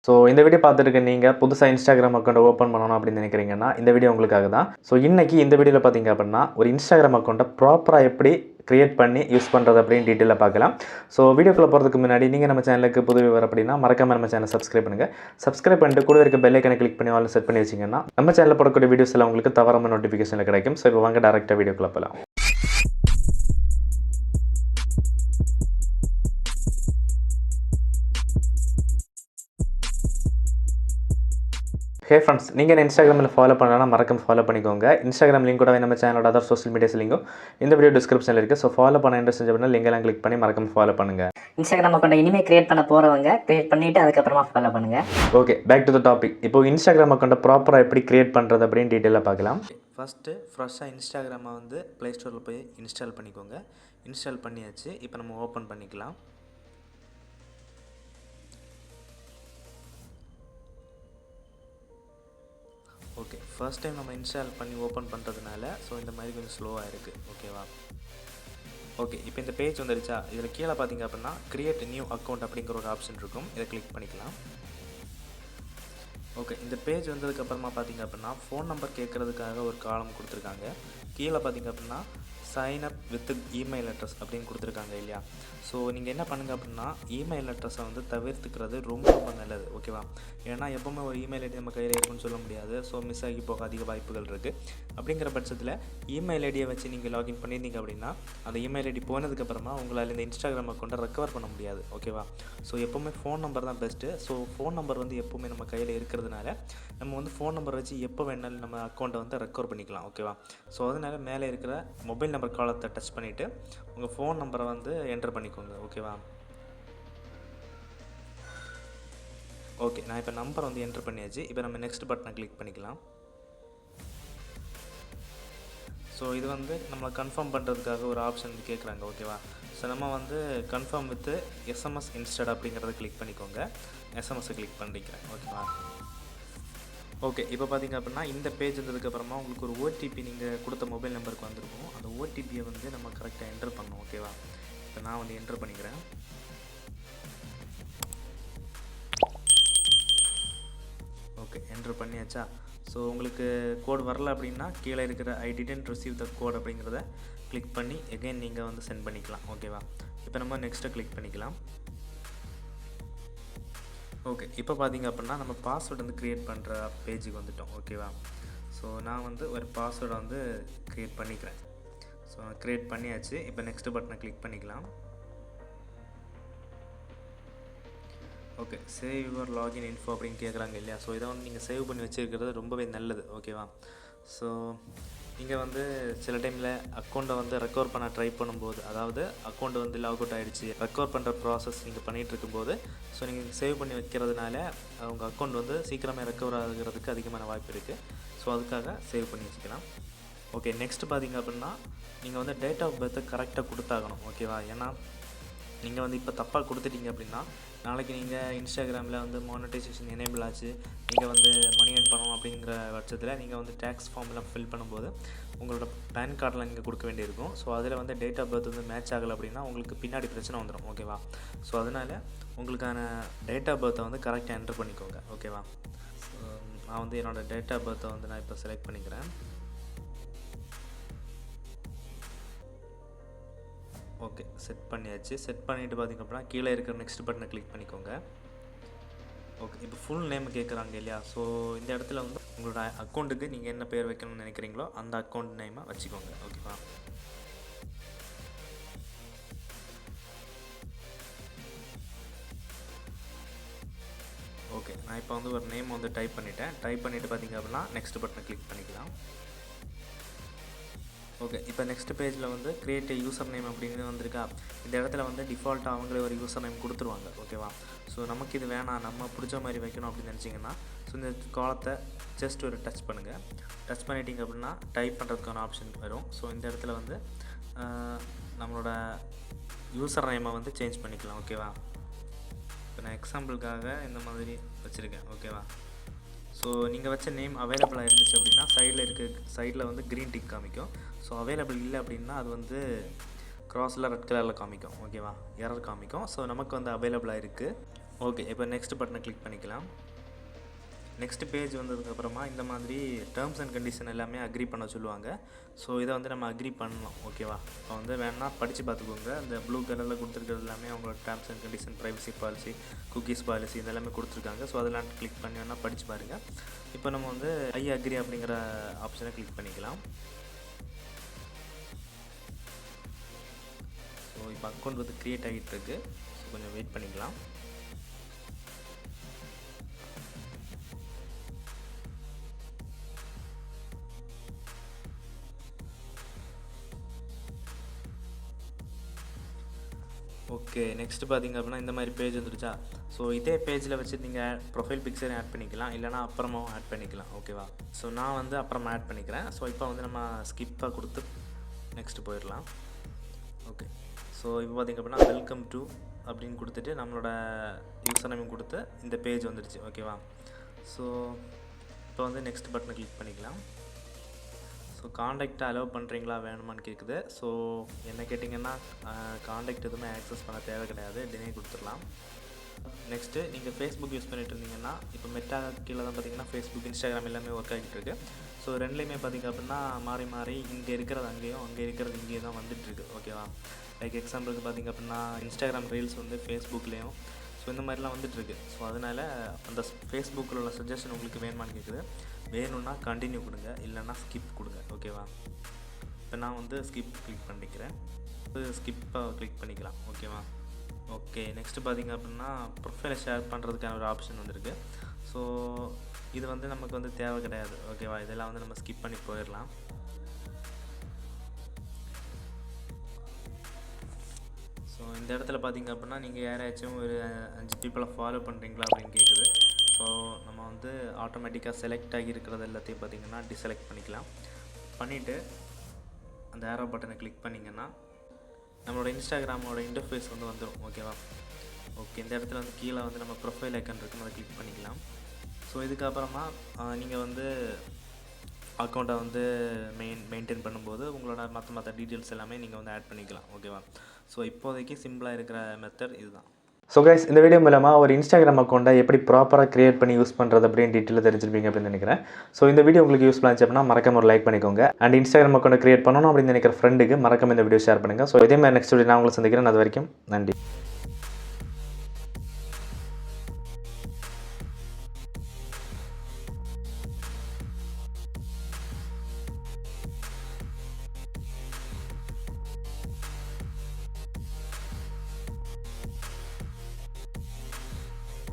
So இந்த video பார்த்துட்டு நீங்கள் புதுசாக இன்ஸ்டாகிராம் அக்கௌண்ட் ஓப்பன் பண்ணணும் அப்படின்னு நினைக்கிறீங்கன்னா இந்த வீடியோ உங்களுக்காக தான். ஸோ இன்றைக்கி இந்த வீடியோவில் பார்த்தீங்க அப்படின்னா ஒரு இன்ஸ்டாகிராம் அக்கௌண்ட்டை ப்ராப்பராக எப்படி கிரியேட் பண்ணி யூஸ் பண்ணுறது அப்படின்னு டீட்டெயிலாக பார்க்கலாம். ஸோ வீடியோக்குள்ளே போகிறதுக்கு முன்னாடி நீங்கள் நம்ம சேனலுக்கு புது விவர் அப்படின்னா மறக்காமல் நம்ம சேனல் சப்ஸ்கிரைப் பண்ணுங்கள். சப்ஸ்கிரைப் பண்ணிட்டு கூட இருக்க பெல் ஐக்கனை கிளிக் பண்ணி ஆல் செட் பண்ணி வச்சிங்கன்னா நம்ம சேனலில் போடக்கூடிய வீடியோஸ் எல்லாம் உங்களுக்கு தவறாமல் நோட்டிஃபிகேஷனில் கிடைக்கும். ஸோ இப்போ வாங்க டேரெக்டாக வீடியோக்குள்ளே போகலாம். ஹே ஃப்ரெண்ட்ஸ், நீங்கள் என்ன இன்ஸ்டாகிராமில் ஃபாலோ பண்ணலாம் மறக்காம ஃபாலோ பண்ணிக்கோங்க. இன்ஸ்டாகிராம் லிங்க் கூட நம்ம சேனலோட அதர் சோஷியல் மீடியாஸ் லிங்கும் இந்த வீடியோ டிஸ்கிரிப்ஷனில் இருக்குது. ஸோ ஃபாலோ பண்ண இன்ட்ரெஸ்ட் செஞ்ச அப்படின்னா லிங்கெல்லாம் கிளிக் பண்ணி மறக்காம ஃபாலோ பண்ணுங்கள். இன்ஸ்டாகிராம் அக்கௌண்ட் இனிமேல் கிரியேட் பண்ண போகிறவங்க கிரியேட் பண்ணிவிட்டு அதுக்கப்புறமா ஃபாலோ பண்ணுங்கள். Okay, back to the topic. இப்போ இன்ஸ்டாகிராம் அக்கௌண்ட்டை ப்ராப்பராக எப்படி கிரியேட் பண்ணுறது அப்படின்னு டீட்டெயிலாக பார்க்கலாம். ஃபஸ்ட்டு ஃப்ரெஷ்ஷாக இன்ஸ்டாகிராமை வந்து ப்ளே ஸ்டோரில் போய் இன்ஸ்டால் பண்ணிக்கோங்க. இன்ஸ்டால் பண்ணியாச்சு. இப்போ நம்ம ஓப்பன் பண்ணிக்கலாம். ஓகே, ஃபர்ஸ்ட் டைம் நம்ம இன்ஸ்டால் பண்ணி ஓப்பன் பண்ணுறதுனால ஸோ இந்த மாதிரி கொஞ்சம் ஸ்லோவாக இருக்குது. ஓகேவா? ஓகே, இப்போ இந்த பேஜ் வந்துடுச்சா? இதில் கீழே பார்த்தீங்க அப்படின்னா கிரியேட் நியூ அக்கௌண்ட் அப்படிங்கிற ஒரு ஆப்ஷன் இருக்கும். இதை கிளிக் பண்ணிக்கலாம். ஓகே, இந்த பேஜ் வந்ததுக்கப்புறமா பார்த்தீங்க அப்படின்னா ஃபோன் நம்பர் கேட்குறதுக்காக ஒரு காலம் கொடுத்துருக்காங்க. கீழே பார்த்தீங்க அப்படின்னா sign up with email address அப்படின்னு கொடுத்துருக்காங்க இல்லையா? ஸோ நீங்கள் என்ன பண்ணுங்கள் அப்படின்னா இமெயில் அட்ரஸை வந்து தவிர்த்துக்கிறது ரொம்ப ரொம்ப நல்லது. ஓகேவா? ஏன்னா எப்போவுமே ஒரு இமெயில் ஐடி நம்ம கையில் இருக்குன்னு சொல்ல முடியாது. ஸோ மிஸ் ஆகி போக அதிக வாய்ப்புகள் இருக்குது. அப்படிங்கிற பட்சத்தில் இமெயில் ஐடியை வச்சு நீங்கள் லாகின் பண்ணியிருந்தீங்க அப்படின்னா அந்த இமெயில் ஐடி போனதுக்கப்புறமா உங்களால் இந்த இன்ஸ்டாகிராம் அக்கௌண்ட்டை ரெக்கவர் பண்ண முடியாது. ஓகேவா? ஸோ எப்போவுமே ஃபோன் நம்பர் தான் பெஸ்ட்டு. ஸோ ஃபோன் நம்பர் வந்து எப்போவுமே நம்ம கையில் இருக்கிறதுனால நம்ம வந்து ஃபோன் நம்பர் வச்சு எப்போ வேணாலும் நம்ம அக்கௌண்ட்டை வந்து ரெக்கவர் பண்ணிக்கலாம். ஓகேவா? ஸோ அதனால் மேலே இருக்கிற மொபைல் நம்பர் காலத்தை டச் பண்ணிவிட்டு உங்கள் ஃபோன் நம்பரை வந்து என்டர் பண்ணிக்கோங்க. ஓகேவா? ஓகே, நான் இப்போ நம்பர் வந்து என்டர் பண்ணியாச்சு. இப்போ நம்ம நெக்ஸ்ட் பட்டனை கிளிக் பண்ணிக்கலாம். ஸோ இது வந்து நம்மளை கன்ஃபார்ம் பண்ணுறதுக்காக ஒரு ஆப்ஷன் கேட்குறாங்க. ஓகேவா? ஸோ நம்ம வந்து கன்ஃபார்ம் வித் எஸ்எம்எஸ் இன்ஸ்டட் அப்படிங்கிறத கிளிக் பண்ணிக்கோங்க. எஸ்எம்எஸ்ஸை கிளிக் பண்ணிக்கிறேன். ஓகேவா? ஓகே, இப்போ பார்த்தீங்க அப்படின்னா இந்த பேஜ் வந்ததுக்கப்புறமா உங்களுக்கு ஒரு ஓடிபி நீங்கள் கொடுத்த மொபைல் நம்பருக்கு வந்திருக்கும். அந்த ஓடிபியை வந்து நம்ம கரெக்டாக என்டர் பண்ணணும். ஓகேவா? இப்போ நான் வந்து என்டர் பண்ணிக்கிறேன். ஓகே, என்டர் பண்ணியாச்சா? ஸோ உங்களுக்கு கோட் வரல அப்படின்னா கீழே இருக்கிற I didn't receive the code அப்படிங்கிறத கிளிக் பண்ணி எகைன் நீங்கள் வந்து சென்ட் பண்ணிக்கலாம். ஓகேவா? இப்போ நம்ம நெக்ஸ்ட்டை கிளிக் பண்ணிக்கலாம். ஓகே, இப்போ பார்த்தீங்க அப்படின்னா நம்ம பாஸ்வேர்டு வந்து க்ரியேட் பண்ணுற பேஜுக்கு வந்துட்டோம். ஓகேவா? ஸோ நான் வந்து ஒரு பாஸ்வேர்டை வந்து க்ரியேட் பண்ணிக்கிறேன். ஸோ க்ரியேட் பண்ணியாச்சு. இப்போ நெக்ஸ்ட் பட்டனை கிளிக் பண்ணிக்கலாம். Okay, save your login info அப்படின்னு கேட்குறாங்க இல்லையா? ஸோ இதை வந்து நீங்கள் சேவ் பண்ணி வச்சுருக்கிறது ரொம்பவே நல்லது. ஓகேவா? ஸோ நீங்கள் வந்து சில டைமில் அக்கௌண்ட்டை வந்து ரெக்கவர் பண்ண ட்ரை பண்ணும்போது, அதாவது அக்கௌண்ட் வந்து லாக் அவுட் ஆகிடுச்சு, ரெக்கவர் பண்ணுற ப்ராசஸ் நீங்கள் பண்ணிகிட்டு இருக்கும்போது ஸோ நீங்கள் சேவ் பண்ணி வைக்கிறதுனால உங்கள் அக்கௌண்ட் வந்து சீக்கிரமாக ரெக்கவர் ஆகிறதுக்கு அதிகமான வாய்ப்பு இருக்குது. ஸோ அதுக்காக சேவ் பண்ணி வச்சுக்கலாம். ஓகே, நெக்ஸ்ட் பார்த்தீங்க அப்படின்னா நீங்கள் வந்து டேட் ஆஃப் பர்த்தை கரெக்டாக கொடுத்தாகணும். ஓகேவா? ஏன்னா நீங்கள் வந்து இப்போ தப்பாக கொடுத்துட்டீங்க அப்படின்னா நாளைக்கு நீங்கள் இன்ஸ்டாகிராமில் வந்து மானிட்டைசேஷன் எனேபிள் ஆச்சு, நீங்கள் வந்து மணி ஏர்ன் பண்ணணும் அப்படிங்கிற பட்சத்தில் நீங்கள் வந்து டேக்ஸ் ஃபார்ம்லாம் ஃபில் பண்ணும்போது உங்களோட பேன் கார்டெலாம் நீங்கள் கொடுக்க வேண்டியிருக்கும். ஸோ அதில் வந்து டேட் ஆஃப் பர்த் வந்து மேட்ச் ஆகலை அப்படின்னா உங்களுக்கு பின்னாடி பிரச்சனை வந்துடும். ஓகேவா? ஸோ அதனால் உங்களுக்கான டேட் ஆஃப் பர்த்தை வந்து கரெக்டாக என்டர் பண்ணிக்கோங்க. ஓகேவா? ஸோ நான் வந்து என்னோடய டேட் ஆஃப் பர்த்தை வந்து நான் இப்போ செலக்ட் பண்ணிக்கிறேன். ஓகே, செட் பண்ணியாச்சு. செட் பண்ணிவிட்டு பார்த்திங்க அப்படின்னா கீழே இருக்கிற நெக்ஸ்ட் பட்டனை கிளிக் பண்ணிக்கோங்க. ஓகே, இப்போ ஃபுல் நேம் கேட்குறாங்க இல்லையா? ஸோ இந்த இடத்துல வந்து உங்களோட அக்கௌண்ட்டுக்கு நீங்கள் என்ன பேர் வைக்கணும்னு நினைக்கிறீங்களோ அந்த அக்கௌண்ட் நேமை வச்சுக்கோங்க. ஓகேவா? ஓகே, நான் இப்போ வந்து ஒரு நேம் வந்து டைப் பண்ணிவிட்டேன். டைப் பண்ணிவிட்டு பார்த்திங்க அப்படின்னா நெக்ஸ்ட் பட்டனை கிளிக் பண்ணிக்கலாம். ஓகே, இப்போ நெக்ஸ்ட் பேஜில் வந்து கிரியேட் யூசர் நேம் அப்படின்னு வந்திருக்கா? இந்த இடத்துல வந்து டிஃபால்ட்டாக அவங்களே ஒரு யூசர் நேம் கொடுத்துருவாங்க. ஓகேவா? ஸோ நமக்கு இது வேணாம், நம்ம பிடிச்ச மாதிரி வைக்கணும் அப்படின்னு நினச்சிங்கன்னா ஸோ இந்த காலத்தை ஜஸ்ட் ஒரு டச் பண்ணுங்கள். டச் பண்ணிட்டீங்க அப்படின்னா டைப் பண்ணுறதுக்கான ஆப்ஷன் வரும். ஸோ இந்த இடத்துல வந்து நம்மளோட யூசர் நேமை வந்து சேஞ்ச் பண்ணிக்கலாம். ஓகேவா? இப்போ நான் எக்ஸாம்பிளுக்காக இந்த மாதிரி வச்சுருக்கேன். ஓகேவா? ஸோ நீங்கள் வச்ச நேம் அவைலபிளாக இருந்துச்சு அப்படின்னா சைடில் வந்து க்ரீன் டிக் காமிக்கும். ஸோ அவைலபிள் இல்லை அப்படின்னா அது வந்து க்ராஸில் ரெட் கலரில் காமிக்கும். ஓகேவா? எரர் காமிக்கும். ஸோ நமக்கு வந்து அவைலபிளாக இருக்குது. ஓகே, இப்போ நெக்ஸ்ட் பட்டனை கிளிக் பண்ணிக்கலாம். நெக்ஸ்ட் பேஜ் வந்ததுக்கப்புறமா இந்த மாதிரி டேர்ம்ஸ் அண்ட் கண்டிஷன் எல்லாமே அக்ரி பண்ண சொல்லுவாங்க. ஸோ இதை வந்து நம்ம அக்ரி பண்ணலாம். ஓகேவா? இப்போ வந்து வேணா படித்து பார்த்துக்கோங்க. அந்த ப்ளூ கலரில் கொடுத்துருக்கிறது எல்லாமே அவங்களோட terms and condition, privacy policy, cookies policy இதெல்லாமே கொடுத்துருக்காங்க. ஸோ அதெல்லாம் கிளிக் பண்ணி வேணா படித்து பாருங்கள். இப்போ நம்ம வந்து ஐ அக்ரி அப்படிங்கிற ஆப்ஷனை கிளிக் பண்ணிக்கலாம். ஸோ இப்போ அக்கௌண்ட் வந்து க்ரியேட் ஆகிட்டு இருக்கு. ஸோ கொஞ்சம் வெயிட் பண்ணிக்கலாம். ஓகே, நெக்ஸ்ட்டு பார்த்திங்க அப்படின்னா இந்த மாதிரி பேஜ் வந்துருச்சா? ஸோ இதே பேஜில் வச்சு நீங்கள் ப்ரொஃபைல் பிக்சரையும் ஆட் பண்ணிக்கலாம், இல்லைனா அப்புறமாவும் ஆட் பண்ணிக்கலாம். ஓகேவா? ஸோ நான் வந்து அப்புறமா ஆட் பண்ணிக்கிறேன். ஸோ இப்போ வந்து நம்ம ஸ்கிப்பாக கொடுத்து நெக்ஸ்ட்டு போயிடலாம். ஓகே, ஸோ இப்போ பார்த்திங்க அப்படின்னா வெல்கம் டு அப்படின்னு கொடுத்துட்டு நம்மளோட யூசர் நேம் கொடுத்து இந்த பேஜ் வந்துடுச்சு. ஓகேவா? ஸோ இப்போ வந்து நெக்ஸ்ட் பட்டனை கிளிக் பண்ணிக்கலாம். ஸோ காண்டாக்டை அலோவ் பண்ணுறீங்களா வேணுமான்னு கேட்குது. ஸோ என்ன கேட்டிங்கன்னா காண்டாக்ட் எதுவுமே ஆக்சஸ் பண்ண தேவை கிடையாது, டினை கொடுத்துடலாம். நெக்ஸ்ட்டு நீங்கள் ஃபேஸ்புக் யூஸ் பண்ணிட்டு இருந்தீங்கன்னா இப்போ மெட்டா கீழே தான் பார்த்தீங்கன்னா ஃபேஸ்புக், இன்ஸ்டாகிராம் எல்லாமே ஒர்க் ஆகிட்டு இருக்கு. ஸோ ரெண்டுலேயுமே பார்த்திங்க அப்படின்னா மாறி மாறி இங்கே இருக்கிறது அங்கேயும், அங்கே இருக்கிறது இங்கேயும் தான் வந்துட்டுருக்கு. ஓகேவா? லைக் எக்ஸாம்பிளுக்கு பார்த்திங்க அப்படின்னா இன்ஸ்டாகிராம் ரீல்ஸ் வந்து ஃபேஸ்புக்லேயும் ஸோ இந்த மாதிரிலாம் வந்துட்டுருக்கு. ஸோ அதனால் அந்த ஃபேஸ்புக்கில் உள்ள சஜஷன் உங்களுக்கு வேணுமான்னு கேட்குது. வேணும்னா கண்டினியூ கொடுங்க, இல்லைன்னா ஸ்கிப் கொடுங்க. ஓகேவா? இப்போ நான் வந்து ஸ்கிப் கிளிக் பண்ணிக்கிறேன். ஸ்கிப்பை கிளிக் பண்ணிக்கலாம். ஓகேவா? ஓகே, நெக்ஸ்ட்டு பார்த்திங்க அப்படின்னா ப்ரொஃபைலை ஷேர் பண்ணுறதுக்கான ஒரு ஆப்ஷன் வந்துருக்கு. ஸோ இது வந்து நமக்கு வந்து தேவை கிடையாது. ஓகேவா? இதெல்லாம் வந்து நம்ம ஸ்கிப் பண்ணி போயிடலாம். ஸோ இந்த இடத்துல பார்த்திங்க அப்படின்னா நீங்கள் யாராச்சும் ஒரு 5 பீப்புளை ஃபாலோ பண்ணுறீங்களா அப்படின்னு கேட்குது. ஸோ நம்ம வந்து ஆட்டோமேட்டிக்காக செலக்ட் ஆகி இருக்கிறது எல்லாத்தையும் பார்த்திங்கன்னா டிசெலக்ட் பண்ணிக்கலாம். பண்ணிவிட்டு அந்த ஏரோ பட்டனை கிளிக் பண்ணிங்கன்னா நம்மளோட இன்ஸ்டாகிராமோட இன்டர்ஃபேஸ் வந்து வந்துடும். ஓகேவா? ஓகே, இந்த இடத்துல வந்து கீழே வந்து நம்ம ப்ரொஃபைல் ஐக்கன் இருக்குன்னு அதை கிளிக் பண்ணிக்கலாம். ஸோ இதுக்கப்புறமா நீங்கள் வந்து அக்கௌண்ட்டை வந்து மெயின்டைன் பண்ணும்போது உங்களோட மற்ற டீட்டெயில்ஸ் எல்லாமே நீங்கள் வந்து ஆட் பண்ணிக்கலாம். ஓகேவா? ஸோ இப்போதைக்கு சிம்பிளாக இருக்கிற மெத்தட் இதுதான். ஸோ கைஸ், இந்த வீடியோ மூலமாக ஒரு இன்ஸ்டாகிராம் அக்கௌண்ட்டை எப்படி ப்ராப்பராக கிரியேட் பண்ணி யூஸ் பண்ணுறது அப்படின்னு டீட்டெயிலாக தெரிஞ்சிருப்பீங்க அப்படின்னு நினைக்கிறேன். ஸோ இந்த வீடியோ உங்களுக்கு யூஸ்ஃபுல்லாக இருந்துச்சு அப்படின்னா மறக்காம ஒரு லைக் பண்ணிக்கோங்க. அண்ட் இன்ஸ்டாகிராம் அக்கௌண்ட்டை கிரியேட் பண்ணணும் அப்படின்னு நினைக்கிற ஃப்ரெண்டுக்கு மறக்காம இந்த வீடியோ ஷேர் பண்ணுங்கள். ஸோ இதே மாதிரி நெக்ஸ்ட் வீடியோ நான் உங்களை சந்திக்கிறேன். அது வரைக்கும் நன்றி.